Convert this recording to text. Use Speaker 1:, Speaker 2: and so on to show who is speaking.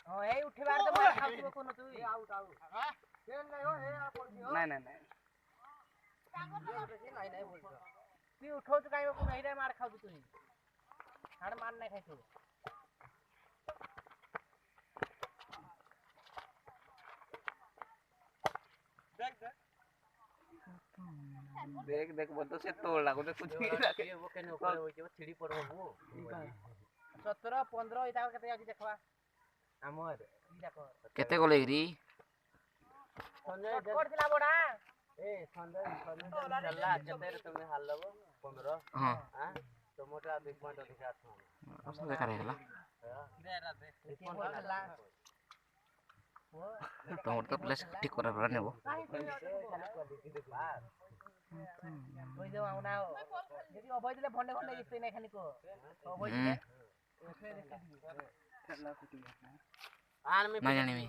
Speaker 1: ओ ए उठेबार तो मार खाउतबो कोन तू ए आउट आउट केन नै हो ए आ पड़सी हो नहीं नहीं नहीं बोलतो तू उठो तो काई को नहीं रे मार खाउ तू हाड़ मार नहीं खाइतो देख देख बोल तो से तोड़ लागो तो कुछ नहीं रखे वो केने ऊपर होई जे छिड़ी पड़ो वो 17 15 इता केते आजी देखबा हमर ई देखो
Speaker 2: केते को लेगरी
Speaker 1: संजय कोड दिला बडा ए संजय चलला केते रे तुमने हाल लगो 15 हां हां तो मोटा 2 पॉइंट अधिकार था
Speaker 2: असो देखा रहेला
Speaker 1: दे रा दे चला
Speaker 2: तो तो प्लेस ठीक कर रहा नेबो
Speaker 1: ओइ जो आउना यदि अबय दिले भंडे भंडे इस्ते नै खानी को अबय दिले
Speaker 2: ना जाने में